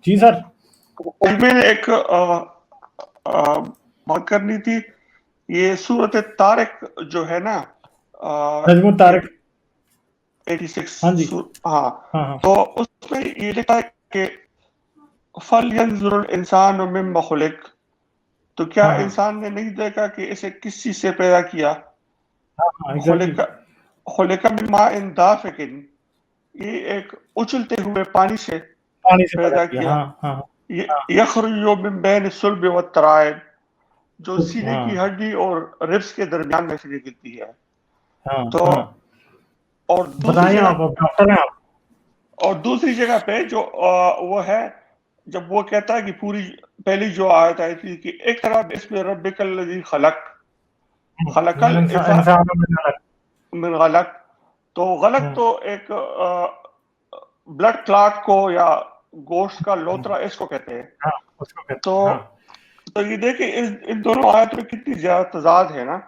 جی سر. میں نے ایک بات کرنی تھی، یہ سورۃ طارق جو ہے نا نجم الطارق. 86، ہاں جی. ہاں، ہاں تو اس میں یہ لکھا ہے کہ فَلْيَنْظُرِ الْإِنسَانُ مِمَّ خُلِقَ، تو کیا ہاں انسان نے نہیں دیکھا کہ اسے کس چیز سے پیدا کیا؟ ایگزیکٹلی. خُلِقَ مِن مَاءٍ دَافِقٍ، یہ ایک اچھلتے ہوئے پانی سے پانی سے پیدا کیا. ہاں ہاں یخرج من بین الصلب والترائب، جو سینے ہاں کی ہڈی اور ربس کے درمیان میں سے نکلتی ہے. ہاں تو ہاں. اور بتائیں آپ ڈاکٹر ہیں آپ. اور دوسری جگہ پہ جو وہ ہے، جب وہ کہتا ہے کہ پوری پہلی جو آیت آئی تھی کہ اقرأ باسم ربک الذی خلق، خلق انسان من غلق، تو غلق تو ایک بلڈ کلاٹ کو یا گوشت کا لوترا اس کو کہتے ہیں. اس کو کہتے تو ہیں. تو یہ دیکھیں ان دونوں آیتوں میں کتنی زیادہ تضاد ہے نا،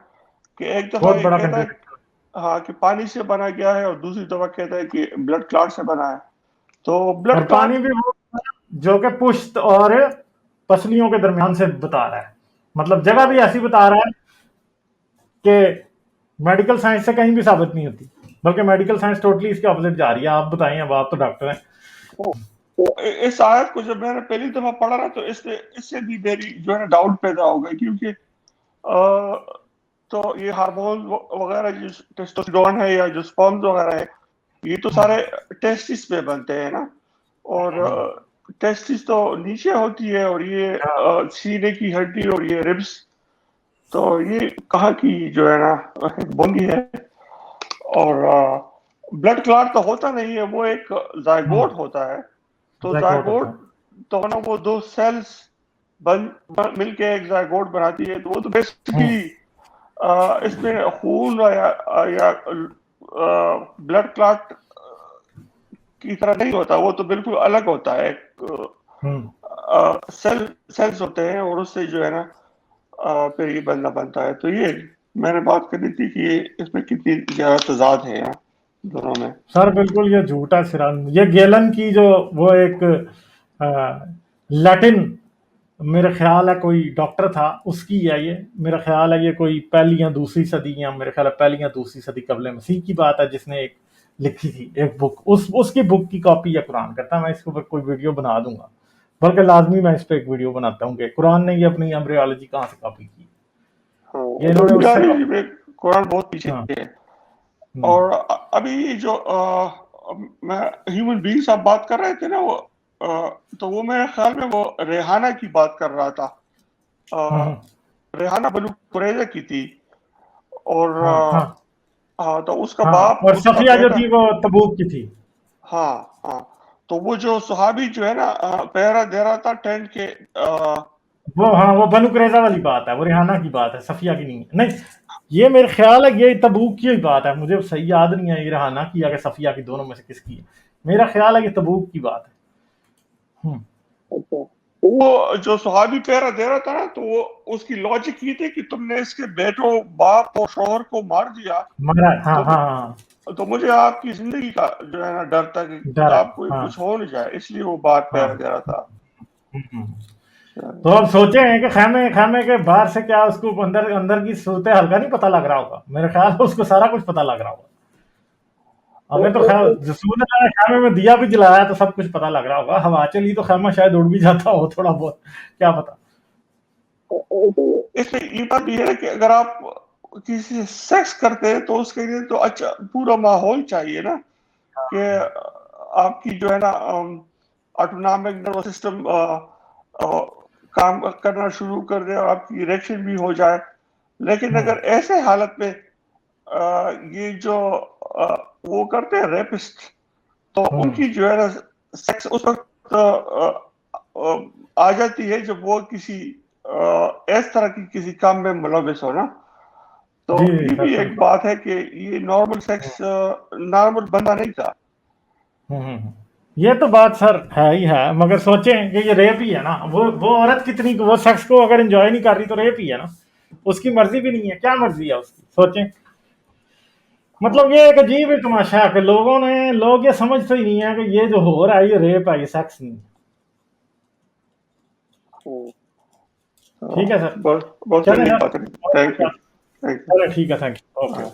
کہ ایک دفعہ بہت یہ بڑا کہتا ہے کنٹرول. ہاں کہ پانی سے بنا گیا ہے، اور دوسری دفعہ کہتا ہے کہ بلڈ کلاٹ سے بنا ہے. تو اور بلڈ پانی کلاٹ بھی وہ جو کہ پشت اور پسلیوں کے درمیان سے بتا رہا ہے، مطلب جگہ بھی ایسی بتا رہا ہے کہ میڈیکل سائنس سے کہیں بھی ثابت نہیں ہوتی، بلکہ میڈیکل سائنس ٹوٹلی اس کے اپوزٹ جا رہی ہے. آپ بتائیں، اب آپ تو ڈاکٹر ہیں. اس آیت کو جب میں نے پہلی دفعہ پڑھا نا، تو اس سے بھی میری جو ہے نا ڈاؤٹ پیدا ہو گئی، کیونکہ تو یہ ہارمون وغیرہ جو ٹیسٹوسٹیرون ہے یا جو سپرمز وغیرہ ہے، یہ تو سارے ٹیسٹس میں بنتے ہیں نا، اور ٹیسٹس تو نیچے ہوتی ہے، اور یہ سینے کی ہڈی اور یہ ربس، تو یہ کہاں کی جو ہے نا بونی ہے. اور بلڈ کلاٹ تو ہوتا نہیں ہے، وہ ایک زائگوٹ ہوتا ہے. تو زائگوٹ تو نا وہ دو سیلز مل کے ایک زائگوٹ بناتی ہے. تو وہ تو بیسیکلی اس میں خون یا بلڈ کلاٹ کی طرح نہیں ہوتا، وہ تو بالکل الگ ہوتا ہے. سیلز ہوتے ہیں، اور اس سے جو ہے نا پھر یہ بنتا ہے. تو یہ میں نے بات کرنی تھی کہ اس میں کتنی زیادہ تضاد ہے یہاں دونوں میں. سر بالکل یہ جھوٹا سرا. یہ گیلن کی جو وہ ایک لیٹن میرا خیال ہے کوئی ڈاکٹر تھا، اس کی ہے یہ، میرا خیال ہے یہ کوئی پہلی یا دوسری صدی، یا میرے خیال ہے پہلی یا دوسری صدی قبل مسیح کی بات ہے، جس نے ایک لکھی تھی ایک بک. اس کی بک کی کاپی یا قرآن کرتا. میں اس کے اوپر کوئی ویڈیو بنا دوں گا، بلکہ لازمی میں اس پہ ایک ویڈیو بناتا ہوں کہ قرآن نے یہ اپنی ایمبریولوجی کہاں سے کاپی کی. یہ انہوں نے اس سے قرآن بہت پیچھے ہے. اور ابھی جو میں ہیومن بینگس آپ بات کر رہے تھے نا، وہ تو وہ میرے خیال میں وہ ریحانہ کی بات کر رہا تھا. ریحانہ بنو قریظہ کی تھی، اور ہاں تو اس کا باپ اور اس کا صفیہ جو بیٹا، تھی وہ تبوک کی تھی. ہاں تو وہ جو صحابی جو ہے نا پہرا دے رہا تھا ٹینٹ کے، وہ بنو قریظہ والی بات ہے، وہ ریحانہ کی بات ہے، صفیہ کی نہیں. نہیں، یہ میرے خیال ہے یہ تبوک کی بات ہے. مجھے صحیح یاد نہیں ہے یہ ریحانہ کی یا کہ صفیہ کی، دونوں میں سے کس کی ہے. میرا خیال ہے یہ تبوک کی بات ہے. وہ جو صحابی پہرا دے رہا تھا نا، تو وہ اس کی لاجک یہ تھی کہ تم نے اس کے بیٹوں، باپ اور شوہر کو مار دیا، تو مجھے آپ کی زندگی کا جو ہے نا ڈر تھا کہ آپ کو کچھ ہو نہیں جائے، اس لیے وہ بات پہرا دے رہا تھا. تو اب سوچے ہیں کہ خیمے کے باہر سے کیا اس کو اندر کی صورتحال کا نہیں پتہ لگ رہا ہوگا. میرے خیال ہے اس کو سارا کچھ پتہ لگ رہا ہوگا. ہمیں تو خیمے میں دیا بھی جلایا تو سب کچھ پتہ لگ رہا ہوگا. ہوا چلی تو خیمہ شاید اڑ بھی جاتا ہو تھوڑا بہت، کیا پتا. اس میں یہ بات بھی ہے کہ اگر آپ کسی سے سیکس کرتے ہیں تو اس کے لیے تو اچھا پورا ماحول چاہیے نا، کہ آپ کی جو ہے نا آٹونامک نروس سسٹم کام کرنا شروع کر دے، اور آپ کی اریکشن بھی ہو جائے. لیکن اگر ایسے حالت میں یہ جو وہ کرتے ہیں ریپسٹ، تو ان کی جو ہے نا سیکس اس وقت آ جاتی ہے جب وہ کسی اس طرح کی کسی کام میں ملوث ہونا. تو یہ بھی ایک بات ہے کہ یہ نارمل سیکس نارمل بندہ نہیں تھا. یہ تو بات سر ہے ہی ہے، مگر سوچیں کہ یہ ریپ ہی ہے نا. وہ عورت کتنی، وہ سیکس کو اگر انجوائے نہیں کر رہی تو ریپ ہی ہے نا. اس کی مرضی بھی نہیں ہے. کیا مرضی ہے اس کی؟ سوچیں. مطلب یہ ایک عجیب ہی تماشا ہے کہ لوگ یہ سمجھتے ہی نہیں ہے کہ یہ جو ہو رہا ہے یہ ریپ ہے، یہ سیکس نہیں ہے. ٹھیک ہے سر، بہت چلیں صحیح سر، بات ہے. Thank you. چلیں ٹھیک ہے، تھینک یو، اوکے.